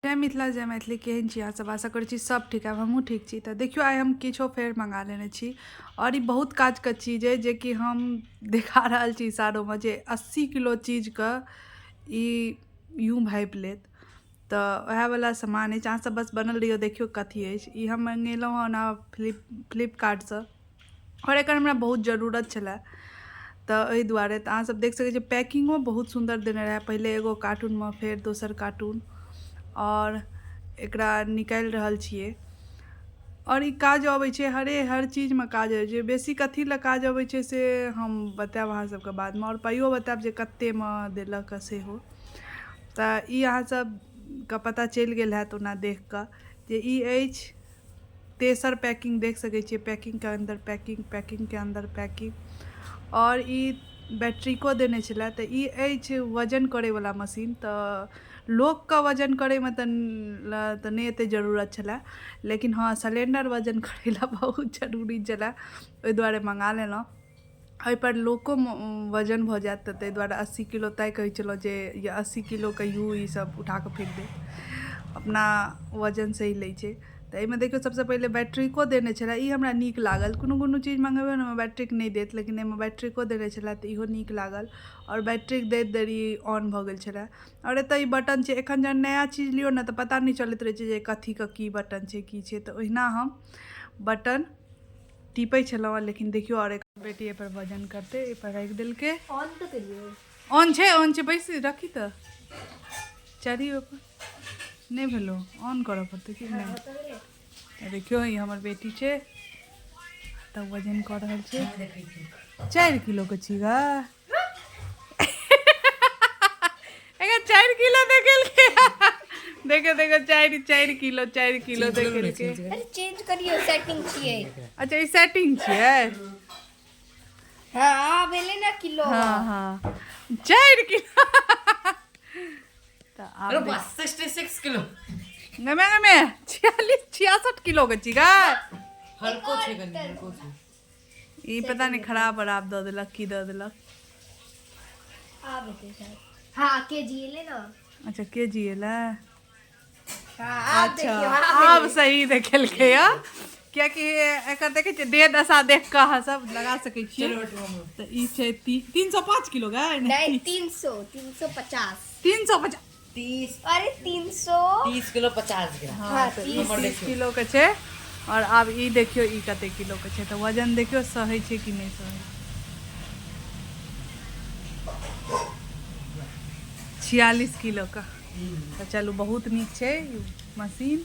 जय मिथिला जय मैथिली केहन छी अहाँ सब आशा करै छी सब ठीक है हमहूँ ठीक छी। तो देखियो आइ हम किछो फेर मंगा लेने छी और ई बहुत काज के चीज है जे कि हम देखा रहल छी इशारो में जे 80 किलो चीज के ई यूं भापि लेत। तो वह वाला सामान है अहाँ सब बस बनल रहियो देखियो कथी है। ई हम मंगेलहुँ हँ ना फ्लिपकार्ट से और एकर हमरा बहुत जरूरत छलै। तो एहि दुआरे तो अहाँ सब देख सकै छी पैकिंगो बहुत सुंदर देने रहे। पहले एगो कार्टून में फिर दोसर कार्टून और एकरा निकाल रहल छियै और ई काज अबै छै हर चीज में काज अबै छै। बेसी कथी लए काज अबै छै से हम बतायब अहाँ सबके बाद में और पाइयो बतायब जे कते में देलक सेहो। तऽ ई अहाँ सबके पता चलि गेल हैत ओना देख कऽ जे ई अछि तेसर पैकिंग। देख सकै छियै पैकिंग के अंदर पैकिंग के अंदर पैकिंग और ई बैटरीको देने छलै। तऽ ई अछि वजन करैवला मशीन। तऽ लोकके वजन करैमे तऽ नहि एतेक जरूरत छलै लेकिन हाँ सिलेंडर वजन करै लए बहुत जरूरी छलै ओहि दुआरे मंगा लेलहुँ। एहिपर लोको वजन भऽ जायत तऽ ताहि दुआरे 80 किलो तय कहै छलहुँ जे 80 किलोके यू ई सब उठा कऽ फेंक देत अपना वजन सही लै छै। तऽ एहिमे देखियौ सबसँ पहिले बैटरीको देने छलै। ई हमरा नीक लागल कोनो चीज मंगेबै ने बैट्रिक नहि देत लेकिन एहिमे बैट्रिको देने छलै तऽ इहो नीक लागल और बैट्रिक दैत देरी ऑन भऽ गेल छलै। और एतय ई बटन छै एखन जहन नया चीज लियौ ने तऽ पता नहि चलैत रहै छै जे कथीके की बटन छै की छै। तऽ ओहिना हम बटन टिपै छलहुँ लेकिन देखियौ और एक बेटी एहिपर वजन करतै एहिपर राखि देलकै। ऑन तो करिए ऑन छै बैस रखी तऽ चढ़ी ओहिपर नहीं भेलो ऑन करऽ पड़तै कि नहीं। देखियो ई हमर बेटी छै तब वजन कऽ रहल छै 4 किलो के छी गा। 4 किलो देखेलकै देखो 4 किलो देखेलकै। अरे चेंज करियो सेटिंग छिए। अच्छा ई सेटिंग छियै। हां भेले ना किलो। हाँ 4 किलो तऽ अरे बस 66 किलो गमे 46-66 किलो के छी गा। हल्को छे गनी हल्को छे। ई पता नहीं खराब दऽ देलक की दऽ देलक। आ बेटे सर हां केजी ले ना। अच्छा केजी एला। हां अच्छा अब सही देखेलकै या कियाकि एकर देखे छियै देह दशा देख कऽ अहाँ सब लगा सकै छियै। तऽ ई छै 305 किलो गा नहीं 350 350 30 अरे 300 30 किलो 50 ग्राम। हाँ, तऽ 30 किलो के छै। और अब ई देखियो ई कते किलो के छै। तऽ वजन देखियो सहै छै कि नहीं सहै। 46 किलो का। तो चलू बहुत नीक छै मशीन